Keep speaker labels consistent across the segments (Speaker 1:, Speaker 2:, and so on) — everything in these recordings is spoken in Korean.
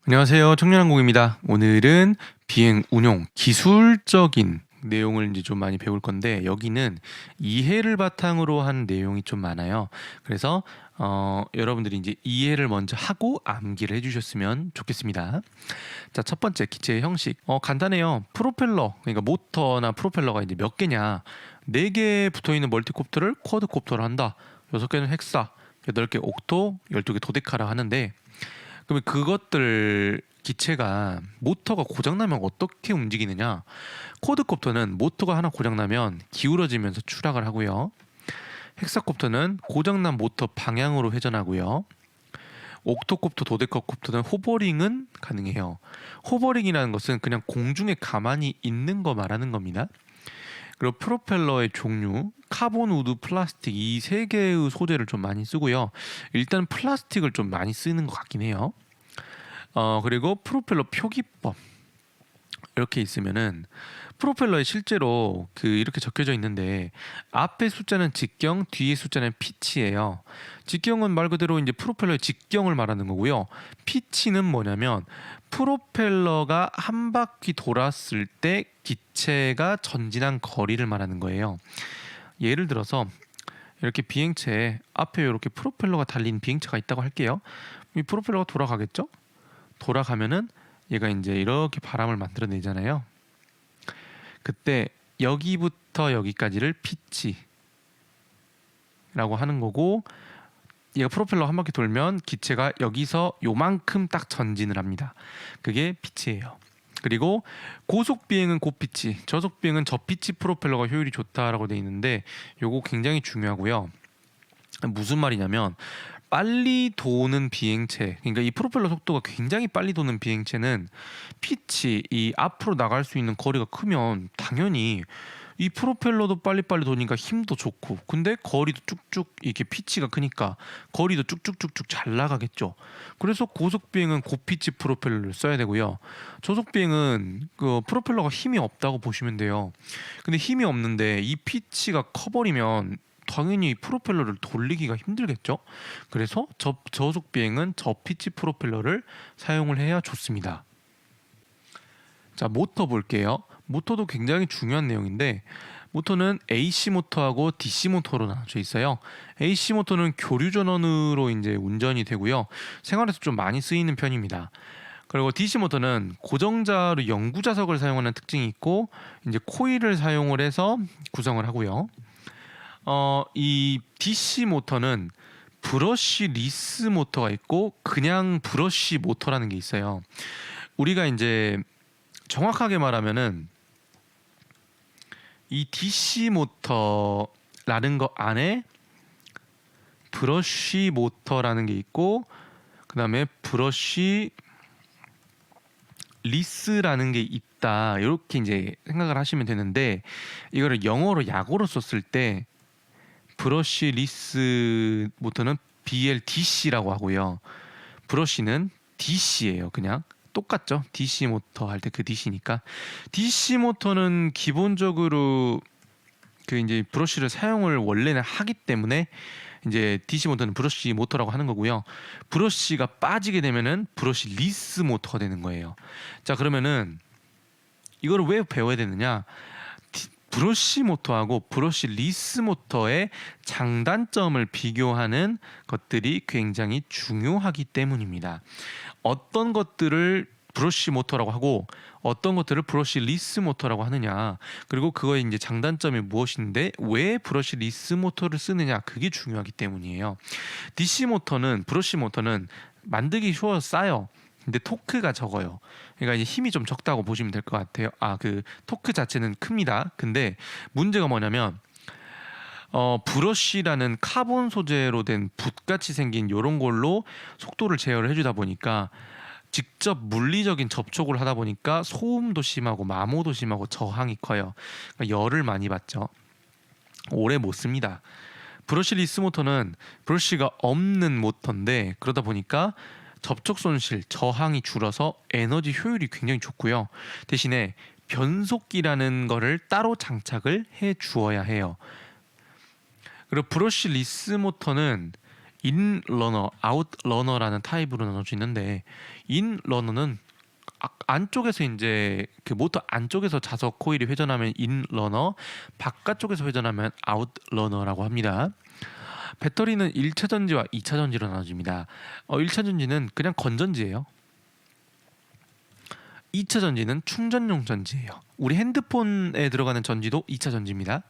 Speaker 1: 안녕하세요. 청년항공입니다. 오늘은 비행 운용 기술적인 내용을 이제 좀 많이 배울 건데 여기는 이해를 바탕으로 한 내용이 좀 많아요. 그래서 여러분들이 이제 이해를 먼저 하고 암기를 해주셨으면 좋겠습니다. 자, 첫 번째 기체의 형식. 간단해요. 프로펠러, 그러니까 모터나 프로펠러가 이제 몇 개냐? 4개 붙어 있는 멀티콥터를 쿼드콥터로 한다. 6개는 헥사, 8개 옥토, 12개 도데카라 하는데 그러면 그것들 기체가 모터가 고장나면 어떻게 움직이느냐? 쿼드콥터는 모터가 하나 고장나면 기울어지면서 추락을 하고요. 헥사콥터는 고장난 모터 방향으로 회전하고요. 옥토콥터, 도데카콥터는 호버링은 가능해요. 호버링이라는 것은 그냥 공중에 가만히 있는 거 말하는 겁니다. 그리고 프로펠러의 종류, 카본, 우드, 플라스틱 이 세 개의 소재를 좀 많이 쓰고요. 일단 플라스틱을 좀 많이 쓰는 것 같긴 해요. 그리고 프로펠러 표기법 이렇게 있으면은 프로펠러에 실제로 이렇게 적혀져 있는데 앞에 숫자는 직경, 뒤에 숫자는 피치예요. 직경은 말 그대로 이제 프로펠러의 직경을 말하는 거고요. 피치는 뭐냐면 프로펠러가 한 바퀴 돌았을 때 기체가 전진한 거리를 말하는 거예요. 예를 들어서 이렇게 비행체에 앞에 이렇게 프로펠러가 달린 비행체가 있다고 할게요. 이 프로펠러가 돌아가겠죠? 돌아가면은 얘가 이제 이렇게 바람을 만들어내잖아요. 그때 여기부터 여기까지를 피치라고 하는 거고 얘가 프로펠러 한 바퀴 돌면 기체가 여기서 요만큼 딱 전진을 합니다. 그게 피치예요. 그리고 고속 비행은 고피치, 저속 비행은 저피치 프로펠러가 효율이 좋다라고 돼 있는데 요거 굉장히 중요하고요. 무슨 말이냐면 빨리 도는 비행체, 그러니까 이 프로펠러 속도가 굉장히 빨리 도는 비행체는 피치, 이 앞으로 나갈 수 있는 거리가 크면 당연히 이 프로펠러도 빨리빨리 도니까 힘도 좋고, 근데 거리도 쭉쭉 이렇게 피치가 크니까 거리도 쭉쭉쭉쭉 잘 나가겠죠. 그래서 고속 비행은 고피치 프로펠러를 써야 되고요. 저속 비행은 그 프로펠러가 힘이 없다고 보시면 돼요. 근데 힘이 없는데 이 피치가 커버리면 당연히 프로펠러를 돌리기가 힘들겠죠. 그래서 저속 비행은 저피치 프로펠러를 사용을 해야 좋습니다. 자, 모터 볼게요. 모터도 굉장히 중요한 내용인데 모터는 AC 모터하고 DC 모터로 나눠져 있어요. AC 모터는 교류 전원으로 이제 운전이 되고요. 생활에서 좀 많이 쓰이는 편입니다. 그리고 DC 모터는 고정자로 영구 자석을 사용하는 특징이 있고 이제 코일을 사용을 해서 구성을 하고요. 이 DC 모터는 브러쉬 리스 모터가 있고 그냥 브러쉬 모터라는 게 있어요. 우리가 이제 정확하게 말하면은 이 DC 모터라는 거 안에 브러쉬 모터라는 게 있고 그다음에 브러쉬 리스라는 게 있다. 이렇게 이제 생각을 하시면 되는데 이거를 영어로 약어로 썼을 때 브러쉬 리스 모터는 BLDC라고 하고요. 브러쉬는 DC예요. 그냥 똑같죠. DC 모터 할 때 그 DC니까. DC 모터는 기본적으로 이제 브러쉬를 사용을 원래는 하기 때문에 이제 DC 모터는 브러쉬 모터라고 하는 거고요. 브러쉬가 빠지게 되면은 브러쉬 리스 모터가 되는 거예요. 자, 그러면은 이거를 왜 배워야 되느냐? 브러쉬 모터하고 브러쉬 리스 모터의 장단점을 비교하는 것들이 굉장히 중요하기 때문입니다. 어떤 것들을 브러쉬 모터라고 하고 어떤 것들을 브러쉬 리스 모터라고 하느냐, 그리고 그거의 이제 장단점이 무엇인데 왜 브러쉬 리스 모터를 쓰느냐, 그게 중요하기 때문이에요. DC 모터는, 브러쉬 모터는 만들기 쉬워서 싸요. 근데 토크가 적어요. 그러니까 이제 힘이 좀 적다고 보시면 될 것 같아요. 그 토크 자체는 큽니다. 근데 문제가 뭐냐면 브러쉬라는 카본 소재로 된 붓같이 생긴 이런 걸로 속도를 제어를 해주다 보니까 직접 물리적인 접촉을 하다 보니까 소음도 심하고 마모도 심하고 저항이 커요. 그러니까 열을 많이 받죠. 오래 못 씁니다. 브러쉬 리스 모터는 브러쉬가 없는 모터인데 그러다 보니까 접촉 손실, 저항이 줄어서 에너지 효율이 굉장히 좋고요. 대신에 변속기라는 거를 따로 장착을 해 주어야 해요. 그리고 브러쉬 리스 모터는 인러너, 아웃러너라는 타입으로 나눠 져 있는데, 인러너는 안쪽에서 이제 그 모터 안쪽에서 자석 코일이 회전하면 인러너, 바깥쪽에서 회전하면 아웃러너라고 합니다. 배터리는 1차 전지와 2차 전지로 나눠집니다. 1차 전지는 그냥 건전지예요. 2차 전지는 충전용 전지예요. 우리 핸드폰에 들어가는 전지도 2차 전지입니다.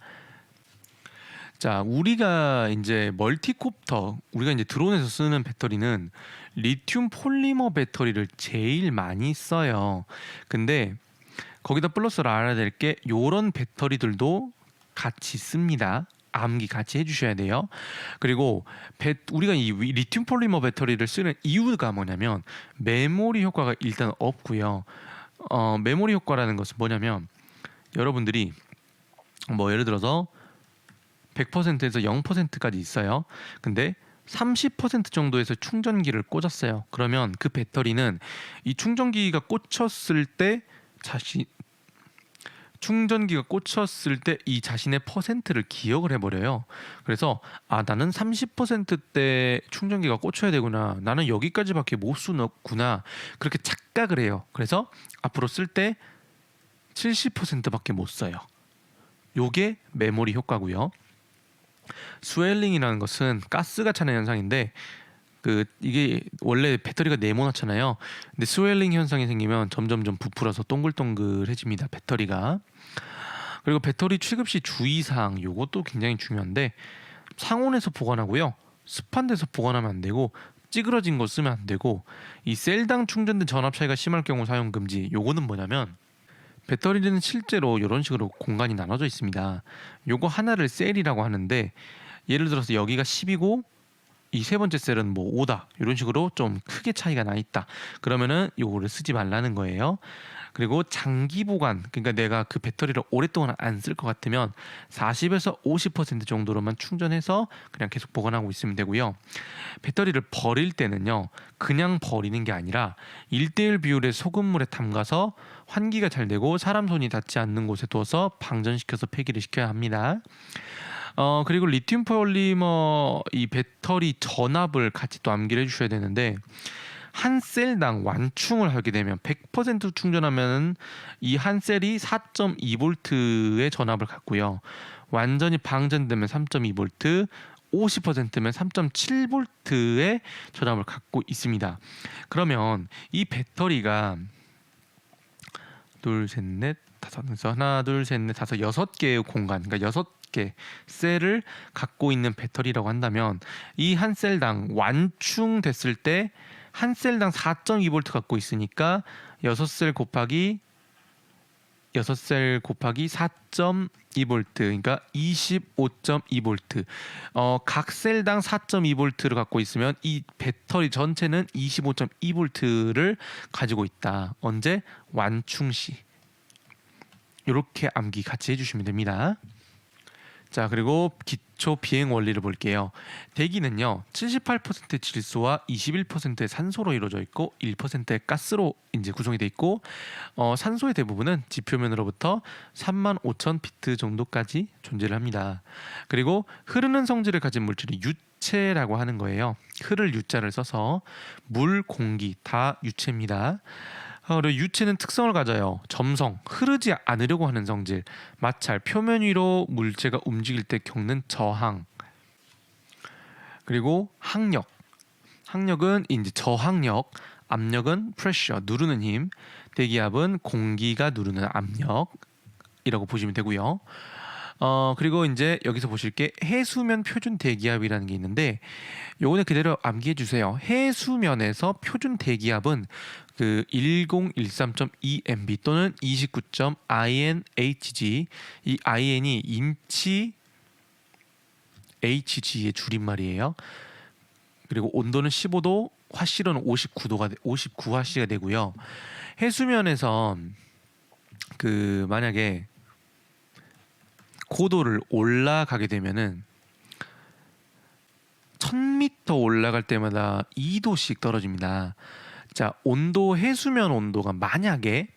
Speaker 1: 자, 우리가 이제 멀티콥터, 우리가 이제 드론에서 쓰는 배터리는 리튬 폴리머 배터리를 제일 많이 써요. 근데 거기다 플러스를 알아야 될 게 요런 배터리들도 같이 씁니다. 암기 같이 해주셔야 돼요. 그리고 우리가 이 리튬 폴리머 배터리를 쓰는 이유가 뭐냐면 메모리 효과가 일단 없고요. 메모리 효과라는 것은 뭐냐면 여러분들이 뭐 예를 들어서 100%에서 0%까지 있어요. 근데 30% 정도에서 충전기를 꽂았어요. 그러면 그 배터리는 이 충전기가 꽂혔을 때 이 자신의 퍼센트를 기억을 해버려요. 그래서 나는 30%대 충전기가 꽂혀야 되구나. 나는 여기까지밖에 못 쓰구나. 그렇게 착각을 해요. 그래서 앞으로 쓸 때 70%밖에 못 써요. 요게 메모리 효과고요. 스웰링이라는 것은 가스가 차는 현상인데 이게 원래 배터리가 네모나잖아요. 근데 스웰링 현상이 생기면 점점점 부풀어서 동글동글해집니다. 배터리가. 그리고 배터리 취급 시 주의사항 요것도 굉장히 중요한데 상온에서 보관하고요. 습한 데서 보관하면 안 되고 찌그러진 거 쓰면 안 되고 이 셀당 충전된 전압 차이가 심할 경우 사용 금지. 요거는 뭐냐면 배터리는 실제로 이런 식으로 공간이 나눠져 있습니다. 요거 하나를 셀이라고 하는데 예를 들어서 여기가 10이고 이 세 번째 셀은 뭐 5다 이런 식으로 좀 크게 차이가 나 있다. 그러면은 요거를 쓰지 말라는 거예요. 그리고 장기 보관, 그러니까 내가 그 배터리를 오랫동안 안 쓸 것 같으면 40에서 50% 정도로만 충전해서 그냥 계속 보관하고 있으면 되고요. 배터리를 버릴 때는요, 그냥 버리는 게 아니라 1대1 비율의 소금물에 담가서 환기가 잘 되고 사람 손이 닿지 않는 곳에 두어서 방전시켜서 폐기를 시켜야 합니다. 그리고 리튬 폴리머 이 배터리 전압을 같이 또 암기를 해주셔야 되는데 한 셀당 완충을 하게 되면 100% 충전하면 이 한 셀이 4.2V의 전압을 갖고요. 완전히 방전되면 3.2V, 50%면 3.7V의 전압을 갖고 있습니다. 그러면 이 배터리가 둘, 셋, 넷, 다섯, 하나, 둘, 셋, 넷, 다섯, 6개의 공간, 그러니까 6개 셀을 갖고 있는 배터리라고 한다면 이 한 셀당 완충됐을 때 한 셀당 4.2V 갖고 있으니까 6셀 곱하기 4.2V 그러니까 25.2V. 각 셀당 4.2V를 갖고 있으면 이 배터리 전체는 25.2V를 가지고 있다. 언제? 완충 시. 이렇게 암기 같이 해주시면 됩니다. 자, 그리고 기초 비행 원리를 볼게요. 대기는요 78% 질소와 21%의 산소로 이루어져 있고 1%의 가스로 이제 구성이 돼 있고 산소의 대부분은 지표면으로부터 35,000피트 정도까지 존재를 합니다. 그리고 흐르는 성질을 가진 물질이 유체라고 하는 거예요. 흐를 유자를 써서 물, 공기 다 유체입니다. 그리고 유체는 특성을 가져요. 점성, 흐르지 않으려고 하는 성질, 마찰, 표면 위로 물체가 움직일 때 겪는 저항. 그리고 항력. 항력은 이제 저항력, 압력은 pressure, 누르는 힘, 대기압은 공기가 누르는 압력이라고 보시면 되고요. 그리고 이제 여기서 보실 게 해수면 표준 대기압이라는 게 있는데 요거는 그대로 암기해 주세요. 해수면에서 표준 대기압은 그 1013.2 MB 또는 29.INHG. 이 IN이 인치 HG의 줄임말이에요. 그리고 온도는 15도, 화실은 59화씨가 되고요. 해수면에서 그 만약에 고도를 올라가게 되면은 1000m 올라갈 때마다 2도씩 떨어집니다. 자, 해수면 온도가 만약에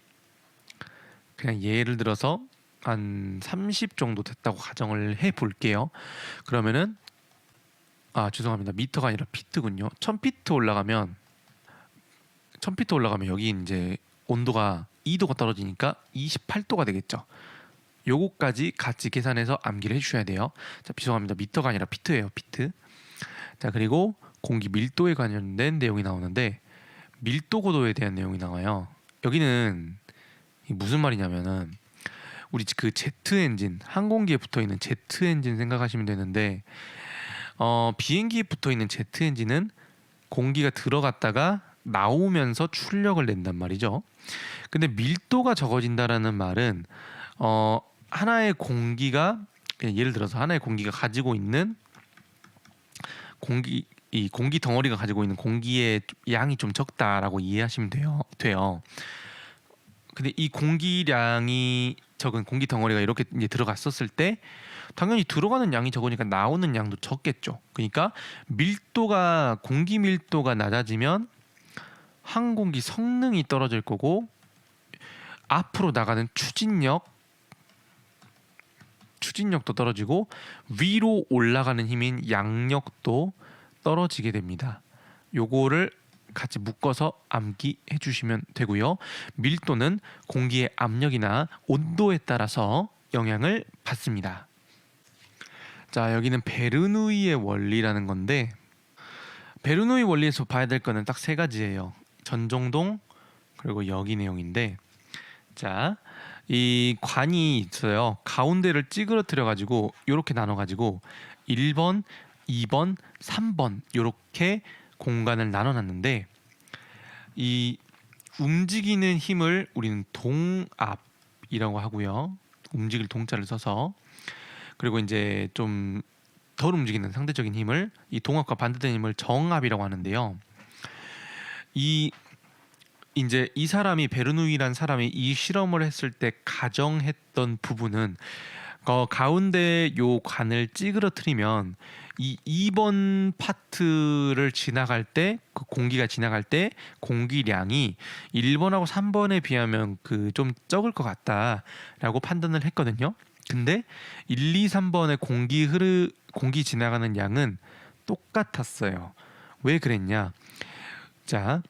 Speaker 1: 그냥 예를 들어서 한 30 정도 됐다고 가정을 해 볼게요. 그러면은 죄송합니다. 미터가 아니라 피트군요. 1000피트 올라가면 여기 이제 온도가 2도가 떨어지니까 28도가 되겠죠. 요거까지 같이 계산해서 암기를 해주셔야 돼요. 자, 죄송합니다. 미터가 아니라 피트예요. 피트. 자, 그리고 공기 밀도에 관련된 내용이 나오는데 밀도 고도에 대한 내용이 나와요. 여기는 무슨 말이냐면은 우리 그 제트 엔진, 항공기에 붙어 있는 제트 엔진 생각하시면 되는데 비행기에 붙어 있는 제트 엔진은 공기가 들어갔다가 나오면서 출력을 낸단 말이죠. 근데 밀도가 적어진다라는 말은 하나의 공기가, 예를 들어서 하나의 공기가 가지고 있는 이 공기 덩어리가 가지고 있는 공기의 양이 좀 적다라고 이해하시면 돼요. 근데 이 공기량이 적은 공기 덩어리가 이렇게 이제 들어갔었을 때 당연히 들어가는 양이 적으니까 나오는 양도 적겠죠. 그러니까 공기 밀도가 낮아지면 항공기 성능이 떨어질 거고 앞으로 나가는 추진력도 떨어지고 위로 올라가는 힘인 양력도 떨어지게 됩니다. 요거를 같이 묶어서 암기해 주시면 되고요. 밀도는 공기의 압력이나 온도에 따라서 영향을 받습니다. 자, 여기는 베르누이의 원리라는 건데 베르누이 원리에서 봐야 될 거는 딱 세 가지예요. 전정동 그리고 여기 내용인데, 자, 이 관이 있어요. 가운데를 찌그러뜨려 가지고 이렇게 나눠 가지고 1번, 2번, 3번 이렇게 공간을 나눠놨는데 이 움직이는 힘을 우리는 동압이라고 하고요. 움직일 동자를 써서. 그리고 이제 좀 덜 움직이는 상대적인 힘을, 이 동압과 반대되는 힘을 정압이라고 하는데요. 이제 이 사람이, 베르누이란 사람이 이 실험을 했을 때 가정했던 부분은 가운데 요 관을 찌그러뜨리면 이 2번 파트를 지나갈 때, 그 공기가 지나갈 때 공기량이 1번하고 3번에 비하면 그 좀 적을 것 같다라고 판단을 했거든요. 근데 1, 2, 3번의 공기 지나가는 양은 똑같았어요. 왜 그랬냐? 자,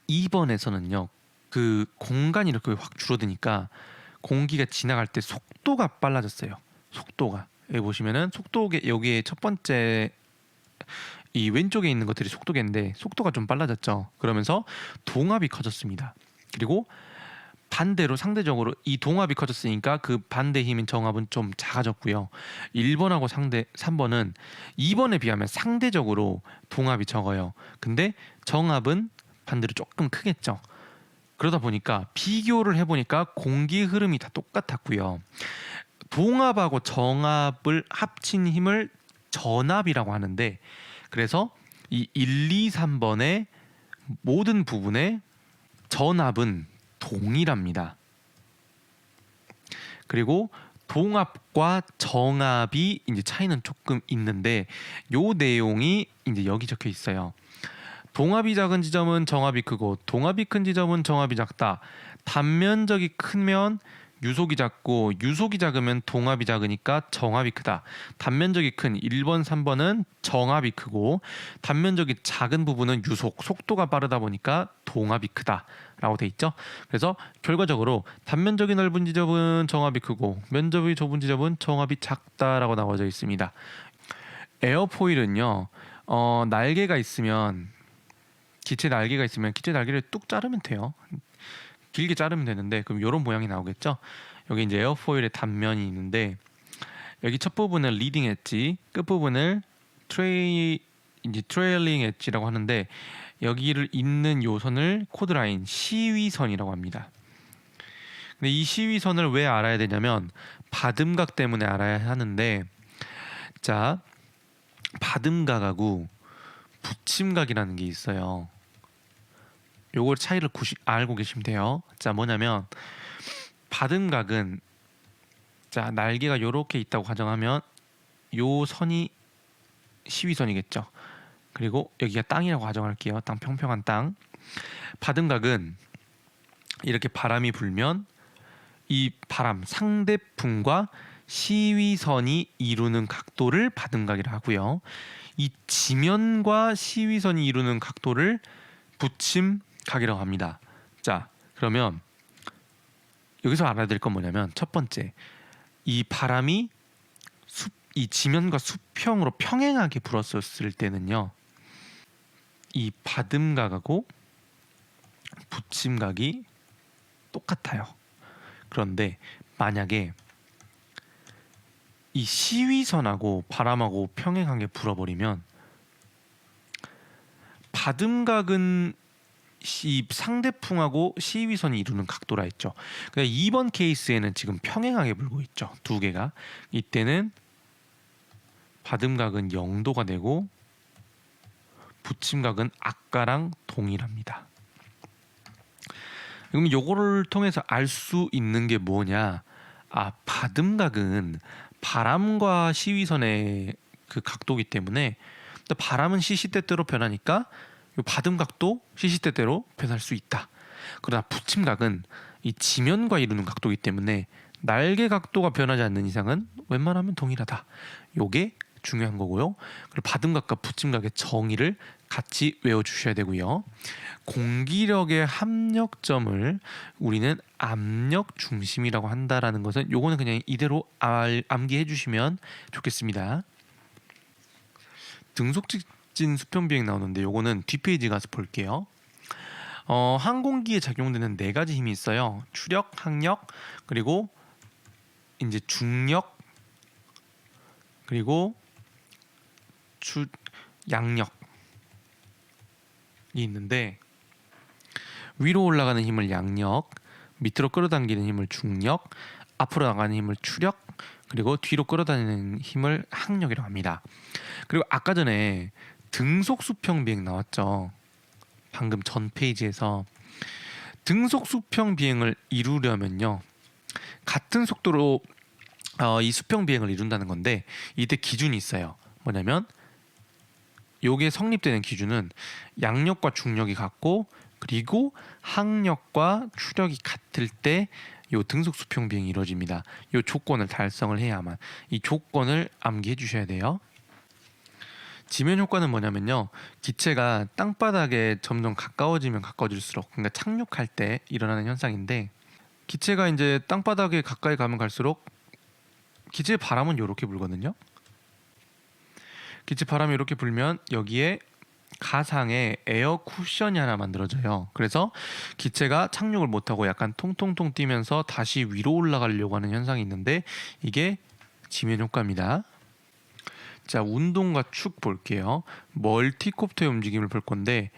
Speaker 1: 2번에서는요. 그 공간이 이렇게 확 줄어드니까 공기가 지나갈 때 속도가 빨라졌어요. 속도가. 여기 보시면은 여기에 첫 번째 이 왼쪽에 있는 것들이 속도계인데 속도가 좀 빨라졌죠. 그러면서 동압이 커졌습니다. 그리고 반대로 상대적으로 이 동압이 커졌으니까 그 반대 힘인 정압은 좀 작아졌고요. 1번하고 3번은 2번에 비하면 상대적으로 동압이 적어요. 근데 정압은 반대로 조금 크겠죠. 그러다 보니까 비교를 해보니까 공기 흐름이 다 똑같았고요. 동압하고 정압을 합친 힘을 전압이라고 하는데, 그래서 이 1, 2, 3번의 모든 부분의 전압은 동일합니다. 그리고 동압과 정압이 이제 차이는 조금 있는데 요 내용이 이제 여기 적혀 있어요. 동압이 작은 지점은 정압이 크고 동압이 큰 지점은 정압이 작다. 단면적이 크면 유속이 작고 유속이 작으면 동압이 작으니까 정압이 크다. 단면적이 큰 1번, 3번은 정압이 크고 단면적이 작은 부분은 유속, 속도가 빠르다 보니까 동압이 크다 라고 돼 있죠. 그래서 결과적으로 단면적이 넓은 지점은 정압이 크고 면적이 좁은 지점은 정압이 작다라고 나와져 있습니다. 에어포일은요, 날개가 있으면, 기체 날개가 있으면 기체 날개를 뚝 자르면 돼요. 길게 자르면 되는데 그럼 이런 모양이 나오겠죠. 여기 이제 에어포일의 단면이 있는데 여기 첫 부분을 리딩 엣지, 끝 부분을 트레일링 엣지라고 하는데 여기를 잇는 요선을 코드라인, 시위선이라고 합니다. 근데 이 시위선을 왜 알아야 되냐면 받음각 때문에 알아야 하는데, 자, 받음각하고 붙임각이라는 게 있어요. 요걸 차이를 알고 계시면 돼요. 자, 뭐냐면 받음각은, 자, 날개가 요렇게 있다고 가정하면 요 선이 시위선이겠죠. 그리고 여기가 땅이라고 가정할게요. 땅, 평평한 땅. 받음각은 이렇게 바람이 불면 이 바람, 상대풍과 시위선이 이루는 각도를 받음각이라 하고요. 이 지면과 시위선이 이루는 각도를 붙임각이라고 합니다. 자, 그러면 여기서 알아야 될 건 뭐냐면 첫 번째, 이 바람이 이 지면과 수평으로 평행하게 불었을 때는요, 이 받음각하고 붙임각이 똑같아요. 그런데 만약에 이 시위선하고 바람하고 평행하게 불어버리면 받음각은 이 상대풍하고 시위선이 이루는 각도라 했죠. 그러니까 2번 케이스에는 지금 평행하게 불고 있죠. 두 개가. 이때는 받음각은 0도가 되고 붙임각은 아까랑 동일합니다. 그럼 요거를 통해서 알 수 있는 게 뭐냐? 받음각은 바람과 시위선의 그 각도이기 때문에 바람은 시시때때로 변하니까 요 받음각도 시시때때로 변할 수 있다. 그러나 붙임각은 이 지면과 이루는 각도이기 때문에 날개 각도가 변하지 않는 이상은 웬만하면 동일하다. 요게 중요한 거고요. 그리고 받음각과 붙임각의 정의를 같이 외워주셔야 되고요. 공기력의 합력점을 우리는 압력 중심이라고 한다라는 것은 요거는 그냥 이대로 암기해 주시면 좋겠습니다. 등속직진 수평비행 나오는데 요거는 뒷페이지 가서 볼게요. 항공기에 작용되는 4가지 힘이 있어요. 추력, 항력, 그리고 이제 중력, 그리고 양력이 있는데, 위로 올라가는 힘을 양력, 밑으로 끌어당기는 힘을 중력, 앞으로 나가는 힘을 추력, 그리고 뒤로 끌어다니는 힘을 항력이라고 합니다. 그리고 아까 전에 등속 수평 비행 나왔죠. 방금 전 페이지에서 등속 수평 비행을 이루려면요, 같은 속도로 이 수평 비행을 이룬다는 건데, 이때 기준이 있어요. 뭐냐면 요게 성립되는 기준은 양력과 중력이 같고, 그리고 항력과 추력이 같을 때 요 등속 수평 비행이 이루어집니다. 요 조건을 달성을 해야만. 이 조건을 암기해 주셔야 돼요. 지면 효과는 뭐냐면요, 기체가 땅바닥에 점점 가까워지면 가까워질수록, 그러니까 착륙할 때 일어나는 현상인데, 기체가 이제 땅바닥에 가까이 가면 갈수록 기체의 바람은 이렇게 불거든요. 기체 바람이 이렇게 불면 여기에 가상의 에어 쿠션이 하나 만들어져요. 그래서 기체가 착륙을 못하고 약간 통통통 뛰면서 다시 위로 올라가려고 하는 현상이 있는데, 이게 지면 효과입니다. 자, 운동과 축 볼게요. 멀티콥터의 움직임을 볼 건데,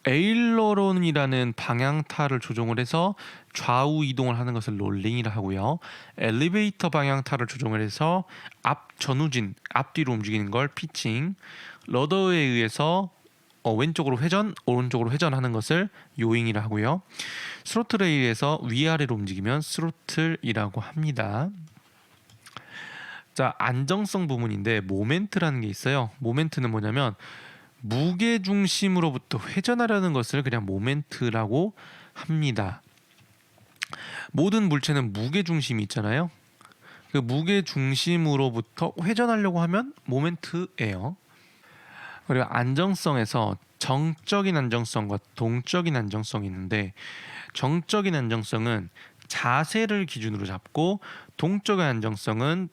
Speaker 1: 에일러론이라는 방향타를 조종을 해서 좌우 이동을 하는 것을 롤링이라 하고요. 엘리베이터 방향타를 조종을 해서 전후진, 앞뒤로 움직이는 걸 피칭, 러더에 의해서 왼쪽으로 회전, 오른쪽으로 회전하는 것을 요잉이라 하고요. 스로틀에 의해서 위아래로 움직이면 스로틀이라고 합니다. 자, 안정성 부분인데 모멘트라는 게 있어요. 모멘트는 뭐냐면 무게 중심으로부터 회전하려는 것을 그냥 모멘트라고 합니다. 모든 물체는 무게 중심이 있잖아요. 그 무게 중심으로부터 회전하려고 하면 모멘트예요. 그리고 안정성에서 정적인 안정성과 동적인 안정성이 있는데, 정적인 안정성은 자세를 기준으로 잡고, 동적인 안정성은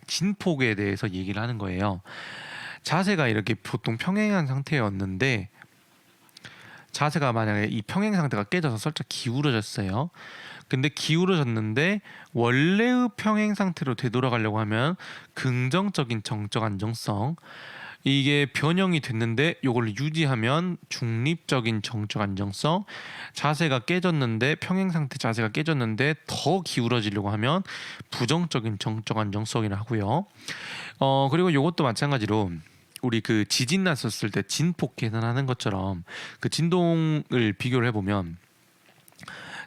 Speaker 1: 진폭에 대해서 얘기를 하는 거예요. 자세가 이렇게 보통 평행한 상태였는데, 자세가 만약에 이 평행 상태가 깨져서 살짝 기울어졌어요. 근데 기울어졌는데 원래의 평행 상태로 되돌아가려고 하면 긍정적인 정적 안정성, 이게 변형이 됐는데 이걸 유지하면 중립적인 정적 안정성, 자세가 깨졌는데 평행 상태 자세가 깨졌는데 더 기울어지려고 하면 부정적인 정적 안정성이라 하고요. 그리고 이것도 마찬가지로 우리 그 지진 났었을 때 진폭 계산하는 것처럼 그 진동을 비교를 해보면,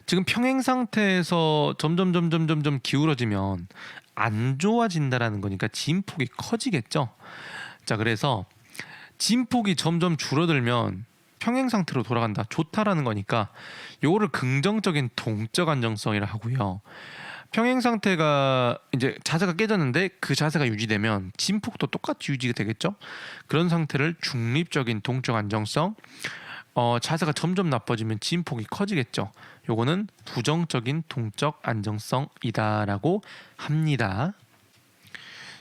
Speaker 1: 지금 평행 상태에서 점점 기울어지면 안 좋아진다라는 거니까 진폭이 커지겠죠. 자, 그래서 진폭이 점점 줄어들면 평행 상태로 돌아간다, 좋다라는 거니까 요거를 긍정적인 동적 안정성이라 하고요. 평행 상태가 이제 자세가 깨졌는데 그 자세가 유지되면 진폭도 똑같이 유지가 되겠죠. 그런 상태를 중립적인 동적 안정성. 자세가 점점 나빠지면 진폭이 커지겠죠. 요거는 부정적인 동적 안정성이다라고 합니다.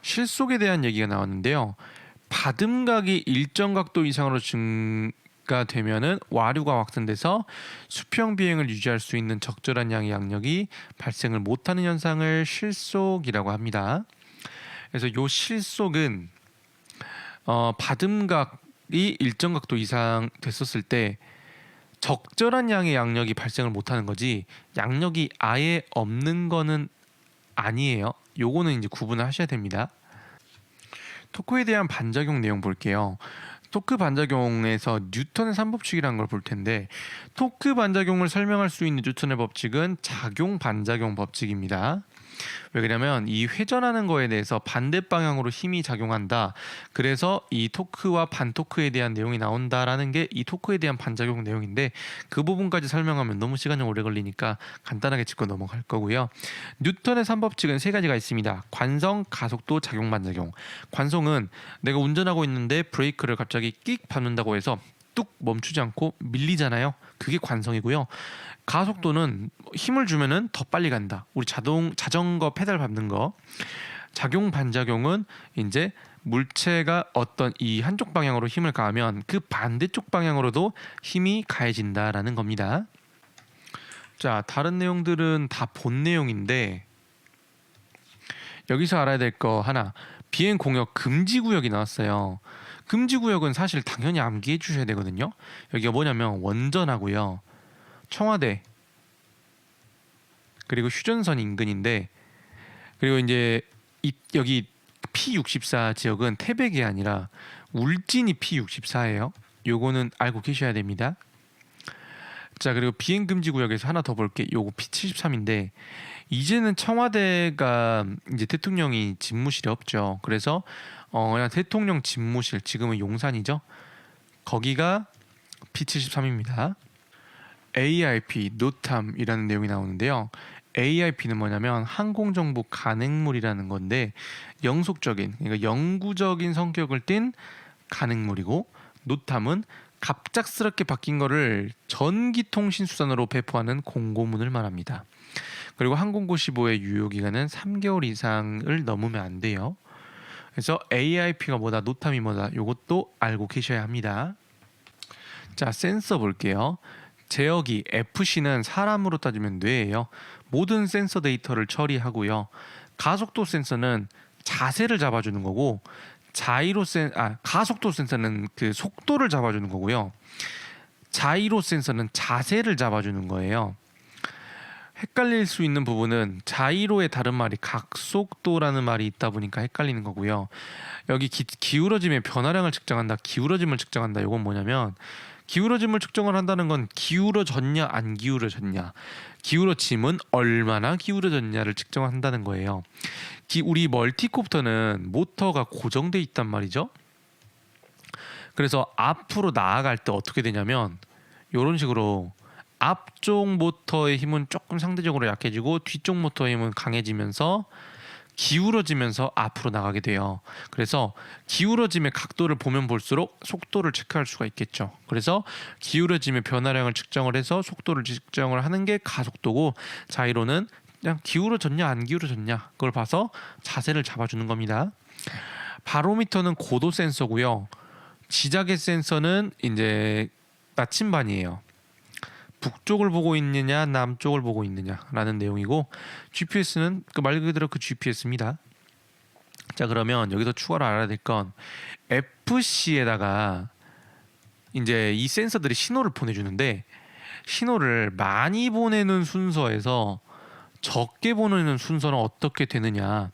Speaker 1: 실속에 대한 얘기가 나왔는데요. 받음각이 일정 각도 이상으로 증가되면은 와류가 확산돼서 수평 비행을 유지할 수 있는 적절한 양의 양력이 발생을 못하는 현상을 실속이라고 합니다. 그래서 요 실속은 받음각이 일정 각도 이상 됐었을 때 적절한 양의 양력이 발생을 못하는 거지 양력이 아예 없는 거는 아니에요. 요거는 이제 구분을 하셔야 됩니다. 토크에 대한 반작용 내용 볼게요. 토크 반작용에서 뉴턴의 3법칙이라는 걸 볼 텐데 토크 반작용을 설명할 수 있는 뉴턴의 법칙은 작용 반작용 법칙입니다. 왜 그러냐면 이 회전하는 거에 대해서 반대 방향으로 힘이 작용한다. 그래서 이 토크와 반토크에 대한 내용이 나온다라는 게 이 토크에 대한 반작용 내용인데 그 부분까지 설명하면 너무 시간이 오래 걸리니까 간단하게 짚고 넘어갈 거고요. 뉴턴의 3법칙은 세 가지가 있습니다. 관성, 가속도, 작용, 반작용. 관성은 내가 운전하고 있는데 브레이크를 갑자기 끽 밟는다고 해서 뚝 멈추지 않고 밀리잖아요. 그게 관성이고요. 가속도는 힘을 주면은 더 빨리 간다. 우리 자전거 페달 밟는 거. 작용 반작용은 이제 물체가 어떤 이 한쪽 방향으로 힘을 가하면 그 반대쪽 방향으로도 힘이 가해진다라는 겁니다. 자, 다른 내용들은 다 본 내용인데 여기서 알아야 될 거 하나. 비행 공역 금지 구역이 나왔어요. 금지 구역은 사실 당연히 암기해 주셔야 되거든요. 여기가 뭐냐면 원전하고요. 청와대 그리고 휴전선 인근인데 그리고 이제 여기 P64 지역은 태백이 아니라 울진이 P64예요. 요거는 알고 계셔야 됩니다. 자, 그리고 비행 금지 구역에서 하나 더 볼게. 요거 P73인데 이제는 청와대가 이제 대통령이 집무실이 없죠. 그래서 그냥 대통령 집무실, 지금은 용산이죠. 거기가 P73입니다. AIP, 노탐이라는 내용이 나오는데요. AIP는 뭐냐면 항공정보 간행물이라는 건데 영속적인, 그러니까 영구적인 성격을 띤 간행물이고 노탐은 갑작스럽게 바뀐 거를 전기통신수단으로 배포하는 공고문을 말합니다. 그리고 항공고15의 유효기간은 3개월 이상을 넘으면 안 돼요. 그래서 AIP가 뭐다, 노탐이 뭐다, 이것도 알고 계셔야 합니다. 자, 센서 볼게요. 제어기 FC는 사람으로 따지면 뇌예요. 모든 센서 데이터를 처리하고요. 가속도 센서는 자세를 잡아주는 거고, 가속도 센서는 그 속도를 잡아주는 거고요. 자이로 센서는 자세를 잡아주는 거예요. 헷갈릴 수 있는 부분은 자이로의 다른 말이 각속도라는 말이 있다 보니까 헷갈리는 거고요. 여기 기울어짐의 변화량을 측정한다, 기울어짐을 측정한다. 이건 뭐냐면 기울어짐을 측정을 한다는 건 기울어졌냐 안 기울어졌냐, 기울어짐은 얼마나 기울어졌냐를 측정한다는 거예요. 우리 멀티콥터는 모터가 고정돼 있단 말이죠. 그래서 앞으로 나아갈 때 어떻게 되냐면 이런 식으로 앞쪽 모터의 힘은 조금 상대적으로 약해지고 뒤쪽 모터의 힘은 강해지면서 기울어지면서 앞으로 나가게 돼요. 그래서 기울어짐의 각도를 보면 볼수록 속도를 체크할 수가 있겠죠. 그래서 기울어짐의 변화량을 측정을 해서 속도를 측정을 하는 게 가속도고, 자이로는 그냥 기울어졌냐 안 기울어졌냐 그걸 봐서 자세를 잡아주는 겁니다. 바로미터는 고도 센서고요. 지자계 센서는 이제 나침반이에요. 북쪽을 보고 있느냐 남쪽을 보고 있느냐라는 내용이고, GPS는 그 말 그대로 그 GPS입니다. 자, 그러면 여기서 추가로 알아야 될 건 FC에다가 이제 이 센서들이 신호를 보내주는데 신호를 많이 보내는 순서에서 적게 보내는 순서는 어떻게 되느냐.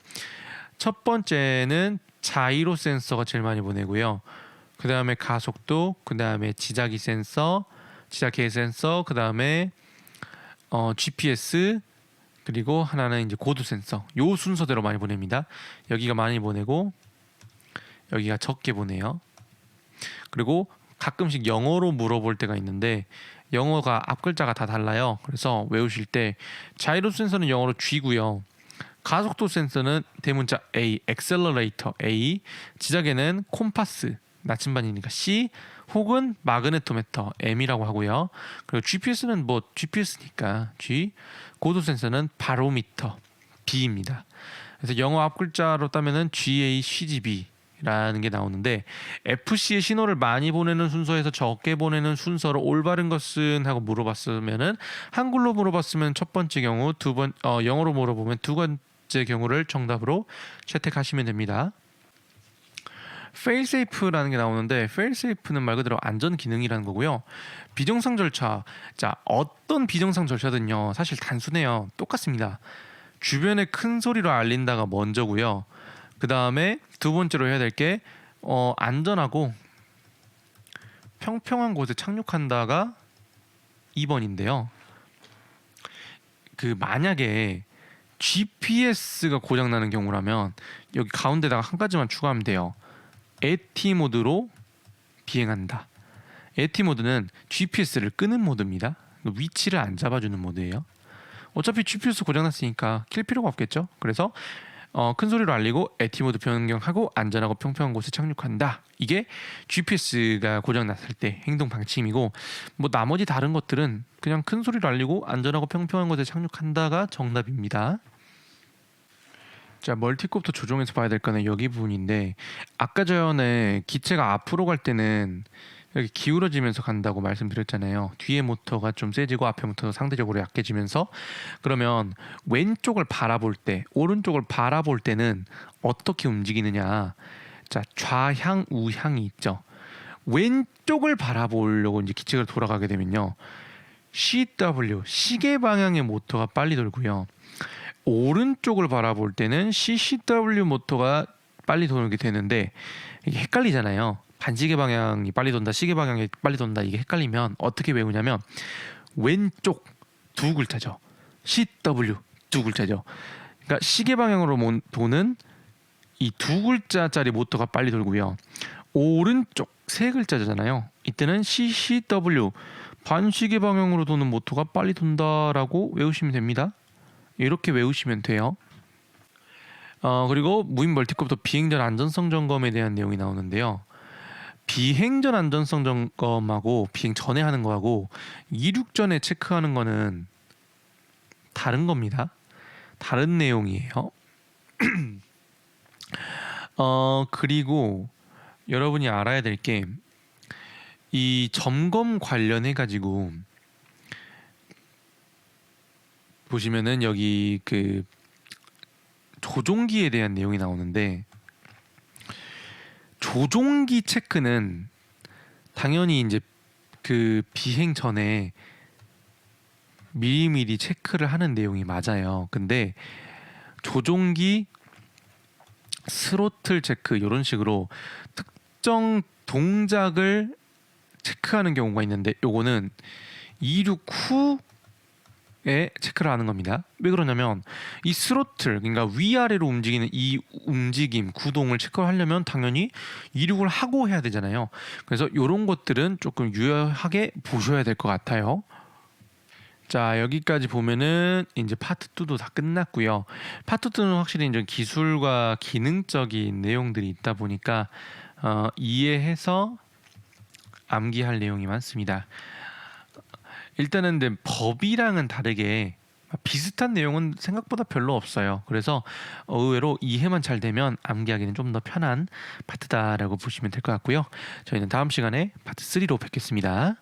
Speaker 1: 첫 번째는 자이로 센서가 제일 많이 보내고요. 그 다음에 가속도, 그 다음에 지자계 센서, 지자계 센서, 그 다음에 GPS, 그리고 하나는 이제 고도 센서. 요 순서대로 많이 보냅니다. 여기가 많이 보내고 여기가 적게 보내요. 그리고 가끔씩 영어로 물어볼 때가 있는데 영어가 앞글자가 다 달라요. 그래서 외우실 때 자이로 센서는 영어로 G고요. 가속도 센서는 대문자 A, 액셀러레이터 A, 지자계는 콤파스, 나침반이니까 C, 혹은 마그네토메터 M이라고 하고요. 그리고 GPS는 뭐 GPS니까 G, 고도 센서는 바로미터 B입니다. 그래서 영어 앞글자로 따면은 GACGB 라는 게 나오는데 FC의 신호를 많이 보내는 순서에서 적게 보내는 순서로 올바른 것은 하고 물어봤으면은 한글로 물어봤으면 첫 번째 경우, 영어로 물어보면 두 번째 경우를 정답으로 채택하시면 됩니다. failsafe라는 게 나오는데 failsafe는 말 그대로 안전 기능이라는 거고요. 비정상 절차. 자, 어떤 비정상 절차든요. 사실 단순해요. 똑같습니다. 주변에 큰 소리로 알린다가 먼저고요. 그 다음에 두 번째로 해야 될 게 안전하고 평평한 곳에 착륙한다가 2번인데요. 그 만약에 GPS가 고장나는 경우라면 여기 가운데다가 한 가지만 추가하면 돼요. AT 모드로 비행한다. AT 모드는 GPS를 끄는 모드입니다. 위치를 안 잡아주는 모드예요. 어차피 GPS 고장났으니까 킬 필요가 없겠죠. 그래서 큰 소리로 알리고 AT 모드 변경하고 안전하고 평평한 곳에 착륙한다. 이게 GPS가 고장났을 때 행동 방침이고, 뭐 나머지 다른 것들은 그냥 큰 소리로 알리고 안전하고 평평한 곳에 착륙한다가 정답입니다. 자, 멀티콥터 조종에서 봐야 될 거는 여기 부분인데, 아까 전에 기체가 앞으로 갈 때는 여기 기울어지면서 간다고 말씀드렸잖아요. 뒤에 모터가 좀 세지고 앞에 모터가 상대적으로 약해지면서, 그러면 왼쪽을 바라볼 때, 오른쪽을 바라볼 때는 어떻게 움직이느냐. 자, 좌향, 우향이 있죠. 왼쪽을 바라보려고 이제 기체가 돌아가게 되면요, CW, 시계 방향의 모터가 빨리 돌고요. 오른쪽을 바라볼 때는 CCW 모터가 빨리 돌게 되는데, 이게 헷갈리잖아요. 반시계 방향이 빨리 돈다, 시계 방향이 빨리 돈다, 이게 헷갈리면 어떻게 외우냐면 왼쪽 두 글자죠. CW 두 글자죠. 그러니까 시계 방향으로 도는 이 두 글자짜리 모터가 빨리 돌고요. 오른쪽 세 글자잖아요. 이때는 CCW 반시계 방향으로 도는 모터가 빨리 돈다라고 외우시면 됩니다. 이렇게 외우시면 돼요. 그리고 무인 멀티콥터 비행 전 안전성 점검에 대한 내용이 나오는데요. 비행 전 안전성 점검하고 비행 전에 하는 거하고 이륙 전에 체크하는 거는 다른 겁니다. 다른 내용이에요. 그리고 여러분이 알아야 될 게, 이 점검 관련해 가지고 보시면은 여기 그 조종기에 대한 내용이 나오는데, 조종기 체크는 당연히 이제 그 비행 전에 미리미리 체크를 하는 내용이 맞아요. 근데 조종기 스로틀 체크 이런 식으로 특정 동작을 체크하는 경우가 있는데, 요거는 이륙 후에 체크를 하는 겁니다. 왜 그러냐면 이 스로틀, 그러니까 위아래로 움직이는 이 움직임, 구동을 체크하려면 당연히 이륙을 하고 해야 되잖아요. 그래서 이런 것들은 조금 유효하게 보셔야 될 것 같아요. 자, 여기까지 보면은 이제 파트 2도 다 끝났고요. 파트 2는 확실히 이제 기술과 기능적인 내용들이 있다 보니까 이해해서 암기할 내용이 많습니다. 일단은 근데 법이랑은 다르게 비슷한 내용은 생각보다 별로 없어요. 그래서 의외로 이해만 잘 되면 암기하기는 좀 더 편한 파트다라고 보시면 될 것 같고요. 저희는 다음 시간에 파트 3로 뵙겠습니다.